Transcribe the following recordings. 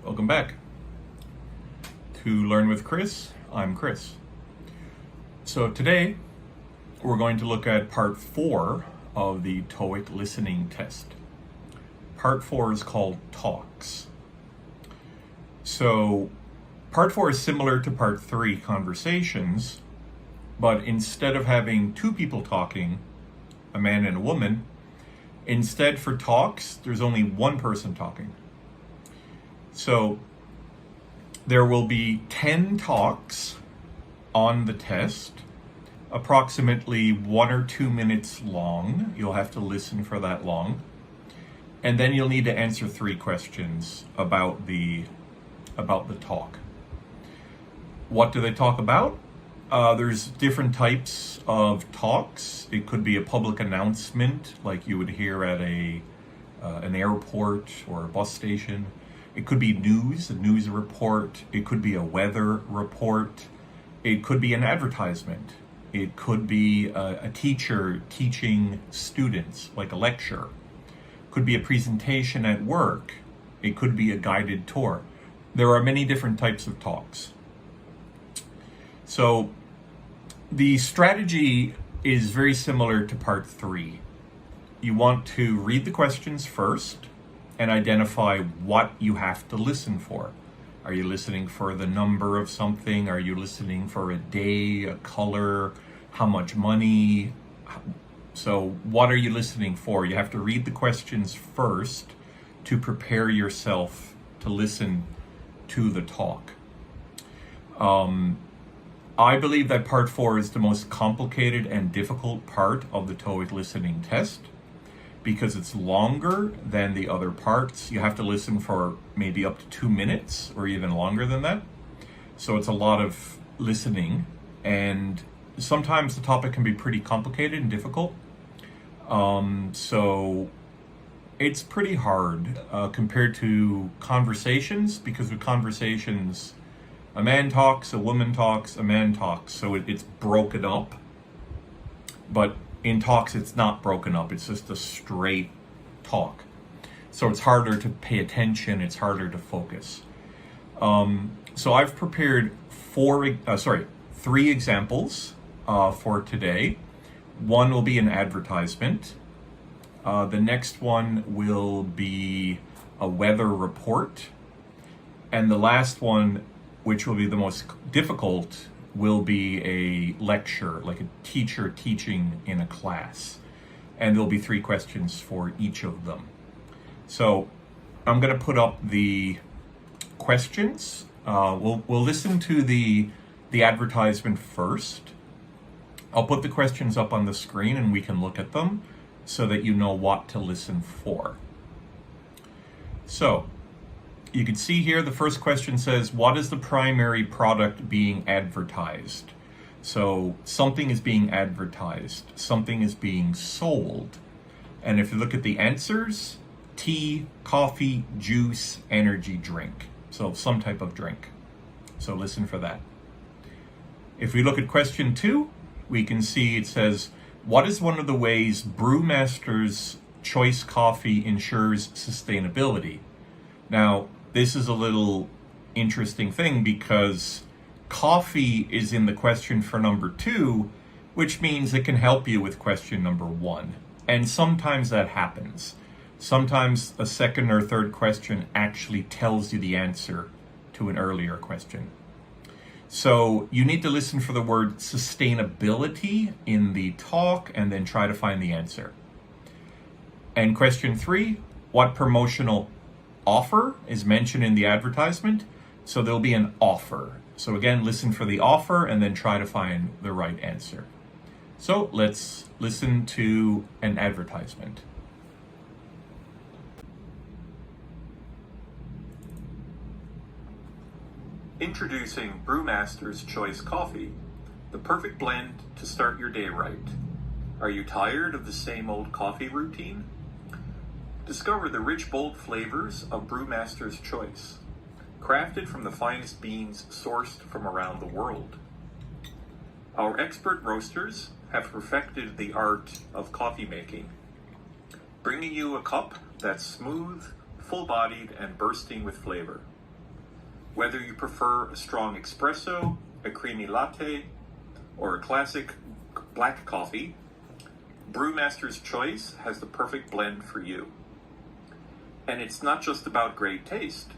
Welcome back. To Learn with Chris, I'm Chris. So today we're going to look at part 4 of the TOEIC listening test. Part 4 is called talks. So part 4 is similar to part 3, conversations, but instead of having two people talking, a man and a woman, instead for talks, there's only one person talking. So there will be 10 talks on the test, approximately 1 or 2 minutes long. You'll have to listen for that long. And then you'll need to answer 3 questions about the talk. What do they talk about? There's different types of talks. It could be a public announcement like you would hear at an airport or a bus station. It could be news, a news report. It could be a weather report. It could be an advertisement. It could be a teacher teaching students, like a lecture. It could be a presentation at work. It could be a guided tour. There are many different types of talks. So the strategy is very similar to part 3. You want to read the questions first and identify what you have to listen for. Are you listening for the number of something? Are you listening for a day, a color, how much money? So what are you listening for? You have to read the questions first to prepare yourself to listen to the talk. I believe that part 4 is the most complicated and difficult part of the TOEIC listening test because it's longer than the other parts. You have to listen for maybe up to 2 minutes or even longer than that. So it's a lot of listening, and sometimes the topic can be pretty complicated and difficult. So it's pretty hard compared to conversations, because with conversations, a man talks, a woman talks, a man talks. So it's broken up. But in talks, it's not broken up. It's just a straight talk. So it's harder to pay attention. It's harder to focus. So I've prepared 3 examples for today. One will be an advertisement. The next one will be a weather report. And the last one, which will be the most difficult, will be a lecture, like a teacher teaching in a class. And there'll be 3 questions for each of them. So I'm going to put up the questions. We'll listen to the advertisement first. I'll put the questions up on the screen and we can look at them so that you know what to listen for. So you can see here the first question says, what is the primary product being advertised? So something is being advertised, something is being sold. And if you look at the answers, tea, coffee, juice, energy drink. So some type of drink. So listen for that. If we look at question 2, we can see it says, what is one of the ways Brewmaster's Choice Coffee ensures sustainability? Now, this is a little interesting thing because coffee is in the question for number 2, which means it can help you with question number 1. And sometimes that happens. Sometimes a second or third question actually tells you the answer to an earlier question. So you need to listen for the word sustainability in the talk and then try to find the answer. And question 3, what promotional offer is mentioned in the advertisement? So there'll be an offer. So again, listen for the offer and then try to find the right answer. So let's listen to an advertisement. Introducing Brewmaster's Choice Coffee, the perfect blend to start your day right. Are you tired of the same old coffee routine? Discover the rich, bold flavors of Brewmaster's Choice, crafted from the finest beans sourced from around the world. Our expert roasters have perfected the art of coffee making, bringing you a cup that's smooth, full-bodied, and bursting with flavor. Whether you prefer a strong espresso, a creamy latte, or a classic black coffee, Brewmaster's Choice has the perfect blend for you. And it's not just about great taste.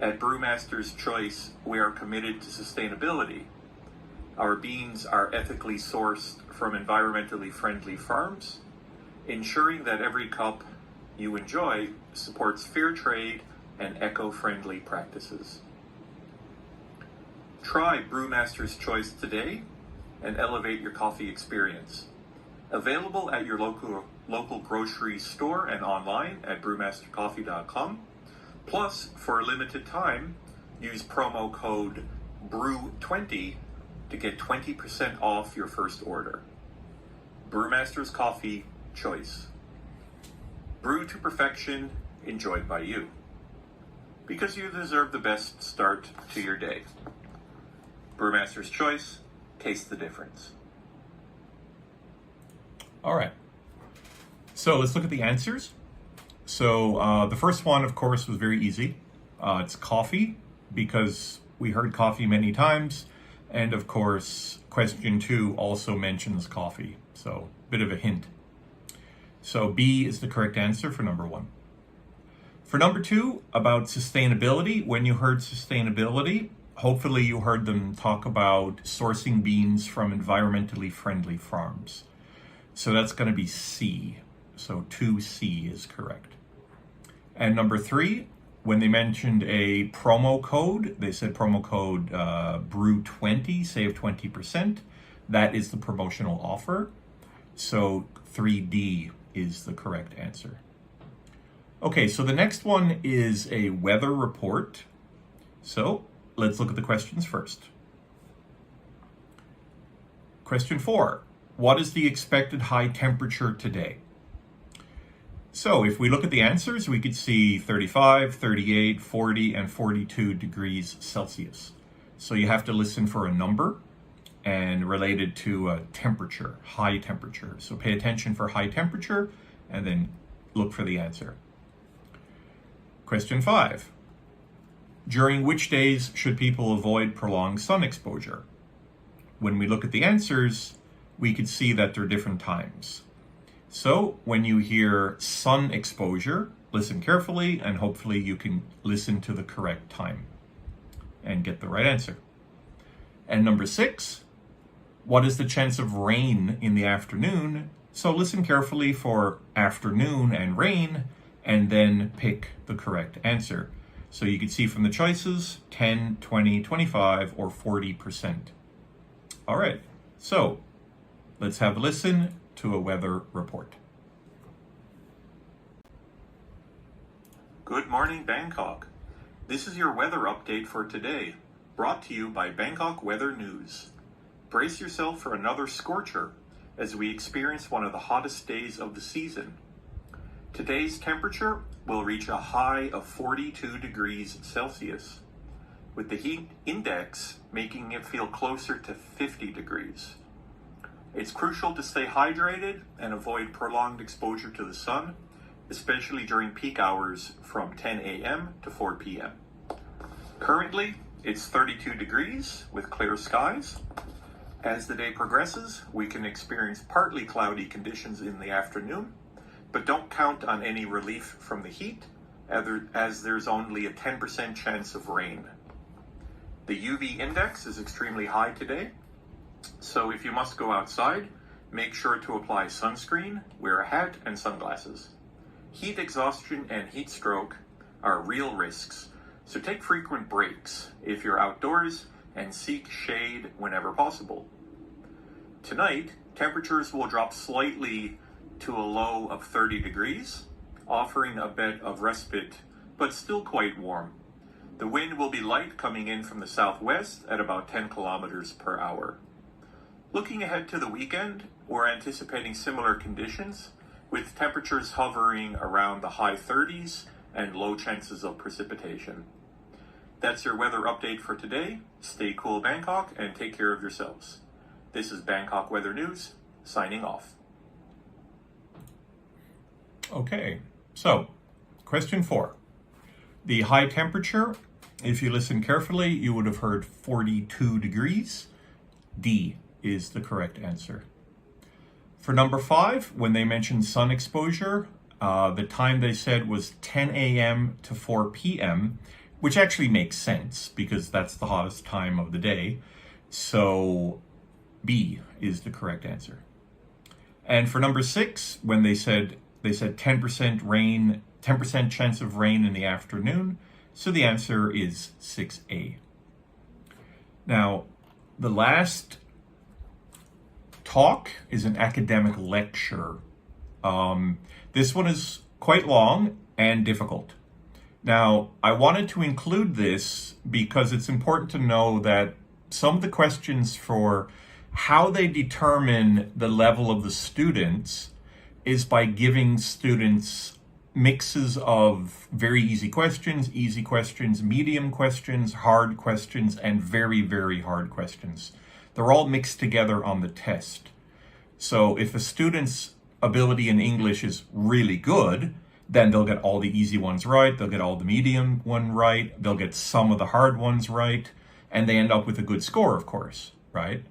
At Brewmaster's Choice, we are committed to sustainability. Our beans are ethically sourced from environmentally friendly farms, ensuring that every cup you enjoy supports fair trade and eco-friendly practices. Try Brewmaster's Choice today and elevate your coffee experience. Available at your local grocery store and online at brewmastercoffee.com. Plus, for a limited time, use promo code BREW20 to get 20% off your first order. Brewmaster's Coffee Choice. Brewed to perfection, enjoyed by you. Because you deserve the best start to your day. Brewmaster's Choice, taste the difference. All right. So let's look at the answers. So the first one, of course, was very easy. It's coffee, because we heard coffee many times. And of course, question 2 also mentions coffee. So a bit of a hint. So B is the correct answer for number 1. For number 2, about sustainability, when you heard sustainability, hopefully you heard them talk about sourcing beans from environmentally friendly farms. So that's going to be C. So 2C is correct. And number 3, when they mentioned a promo code, they said promo code BREW20, save 20%. That is the promotional offer. So 3D is the correct answer. Okay, so the next one is a weather report. So let's look at the questions first. Question 4, what is the expected high temperature today? So if we look at the answers, we could see 35, 38, 40, and 42 degrees Celsius. So you have to listen for a number and related to a temperature, high temperature. So pay attention for high temperature and then look for the answer. Question 5. During which days should people avoid prolonged sun exposure? When we look at the answers, we could see that there are different times. So when you hear sun exposure, listen carefully and hopefully you can listen to the correct time and get the right answer. And number 6, what is the chance of rain in the afternoon? So listen carefully for afternoon and rain and then pick the correct answer. So you can see from the choices, 10, 20, 25, or 40%. All right, so let's have a listen to a weather report. Good morning, Bangkok. This is your weather update for today, brought to you by Bangkok Weather News. Brace yourself for another scorcher as we experience one of the hottest days of the season. Today's temperature will reach a high of 42 degrees Celsius, with the heat index making it feel closer to 50 degrees. It's crucial to stay hydrated and avoid prolonged exposure to the sun, especially during peak hours from 10 a.m. to 4 p.m. Currently, it's 32 degrees with clear skies. As the day progresses, we can experience partly cloudy conditions in the afternoon, but don't count on any relief from the heat, as there's only a 10% chance of rain. The UV index is extremely high today, so if you must go outside, make sure to apply sunscreen, wear a hat, and sunglasses. Heat exhaustion and heat stroke are real risks, so take frequent breaks if you're outdoors and seek shade whenever possible. Tonight, temperatures will drop slightly to a low of 30 degrees, offering a bit of respite, but still quite warm. The wind will be light coming in from the southwest at about 10 kilometers per hour. Looking ahead to the weekend, we're anticipating similar conditions, with temperatures hovering around the high 30s and low chances of precipitation. That's your weather update for today. Stay cool, Bangkok, and take care of yourselves. This is Bangkok Weather News, signing off. Okay, so question 4. The high temperature If you listen carefully, you would have heard 42 degrees. D is the correct answer. For number 5, when they mentioned sun exposure, the time they said was 10 a.m. to 4 p.m., which actually makes sense because that's the hottest time of the day. So B is the correct answer. And for number 6, when they said 10% rain, 10% chance of rain in the afternoon, so the answer is 6A. Now, the last talk is an academic lecture. This one is quite long and difficult. Now, I wanted to include this because it's important to know that some of the questions for how they determine the level of the students is by giving students mixes of very easy questions, medium questions, hard questions, and very, very hard questions. They're all mixed together on the test. So if a student's ability in English is really good, then they'll get all the easy ones right, they'll get all the medium one right, they'll get some of the hard ones right, and they end up with a good score, of course, right?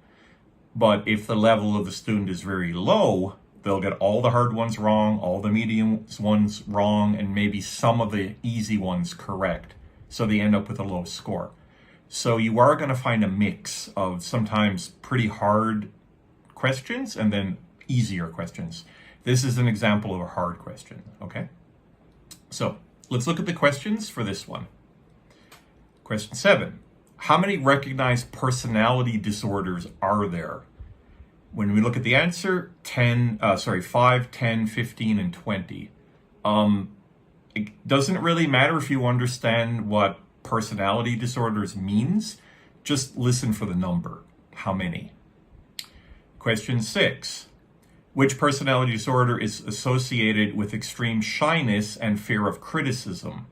But if the level of the student is very low, they'll get all the hard ones wrong, all the medium ones wrong, and maybe some of the easy ones correct. So they end up with a low score. So you are going to find a mix of sometimes pretty hard questions and then easier questions. This is an example of a hard question, okay? So let's look at the questions for this one. Question 7. How many recognized personality disorders are there? When we look at the answer, 5, 10, 15, and 20. It doesn't really matter if you understand what personality disorders means. Just listen for the number. How many? Question 6. Which personality disorder is associated with extreme shyness and fear of criticism?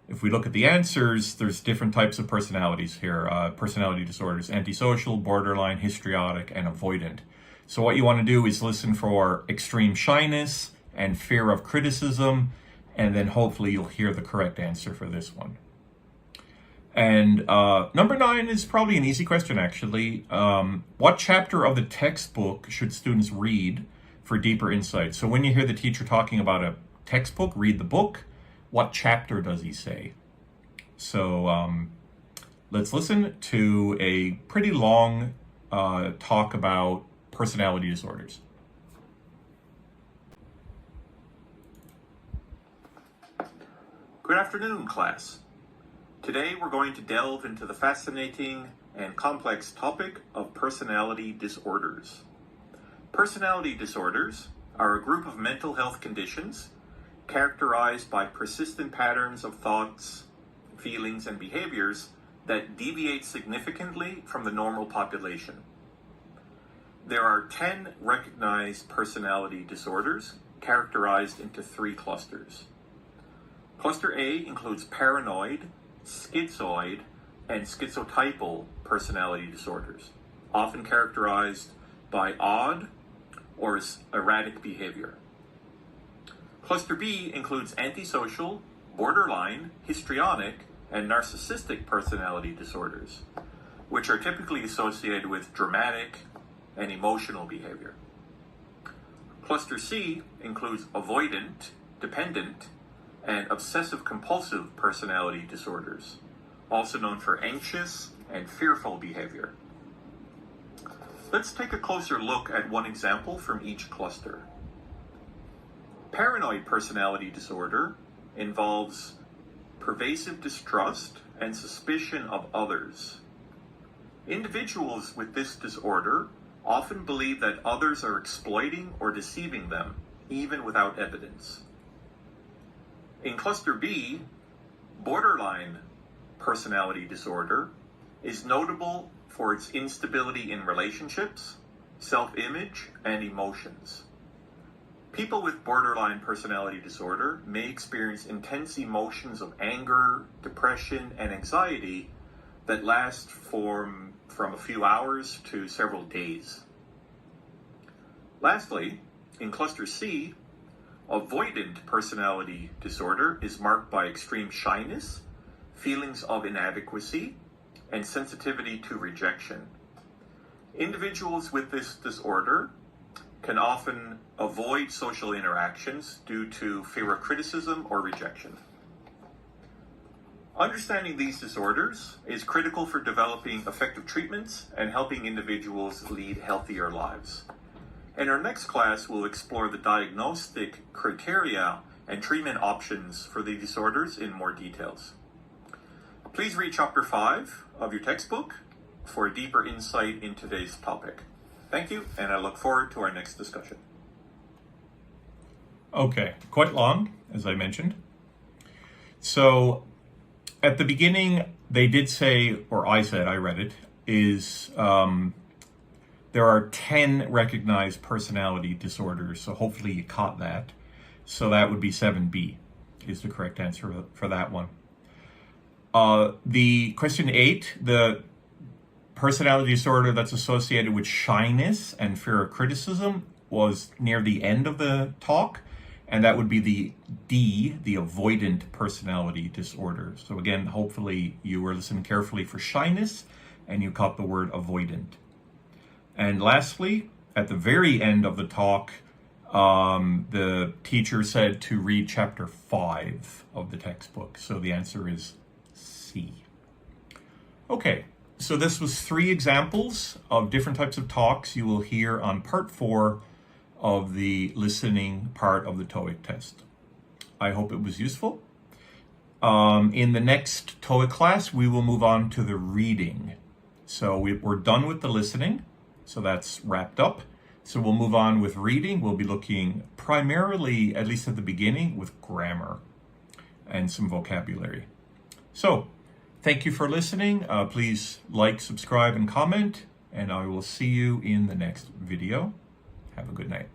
If we look at the answers, there's different types of personalities here. Personality disorders: antisocial, borderline, histrionic, and avoidant. So what you want to do is listen for extreme shyness and fear of criticism, and then hopefully you'll hear the correct answer for this one. And number 9 is probably an easy question, actually. What chapter of the textbook should students read for deeper insight? So when you hear the teacher talking about a textbook, read the book. What chapter does he say? So let's listen to a pretty long talk about personality disorders. Good afternoon, class. Today we're going to delve into the fascinating and complex topic of personality disorders. Personality disorders are a group of mental health conditions characterized by persistent patterns of thoughts, feelings, and behaviors that deviate significantly from the normal population. There are 10 recognized personality disorders characterized into 3 clusters. Cluster A includes paranoid, schizoid, and schizotypal personality disorders, often characterized by odd or erratic behavior. Cluster B includes antisocial, borderline, histrionic, and narcissistic personality disorders, which are typically associated with dramatic and emotional behavior. Cluster C includes avoidant, dependent, and obsessive-compulsive personality disorders, also known for anxious and fearful behavior. Let's take a closer look at one example from each cluster. Paranoid personality disorder involves pervasive distrust and suspicion of others. Individuals with this disorder often believe that others are exploiting or deceiving them, even without evidence. In Cluster B, borderline personality disorder is notable for its instability in relationships, self-image, and emotions. People with borderline personality disorder may experience intense emotions of anger, depression, and anxiety that last from a few hours to several days. Lastly, in Cluster C, avoidant personality disorder is marked by extreme shyness, feelings of inadequacy, and sensitivity to rejection. Individuals with this disorder can often avoid social interactions due to fear of criticism or rejection. Understanding these disorders is critical for developing effective treatments and helping individuals lead healthier lives. In our next class, we'll explore the diagnostic criteria and treatment options for the disorders in more details. Please read Chapter 5 of your textbook for a deeper insight into today's topic. Thank you, and I look forward to our next discussion. Okay, quite long, as I mentioned. So, at the beginning, they did say, or I said, I read it, is there are 10 recognized personality disorders, so hopefully you caught that. So that would be 7B is the correct answer for that one. The question 8, the personality disorder that's associated with shyness and fear of criticism, was near the end of the talk, and that would be the D, the avoidant personality disorder. So again, hopefully you were listening carefully for shyness and you caught the word avoidant. And lastly, at the very end of the talk, the teacher said to read chapter 5 of the textbook. So the answer is C. Okay, so this was 3 examples of different types of talks you will hear on part 4 of the listening part of the TOEIC test. I hope it was useful. In the next TOEIC class, we will move on to the reading. So we're done with the listening, so that's wrapped up. So we'll move on with reading. We'll be looking primarily, at least at the beginning, with grammar and some vocabulary. So thank you for listening. Please like, subscribe, and comment, and I will see you in the next video. Have a good night.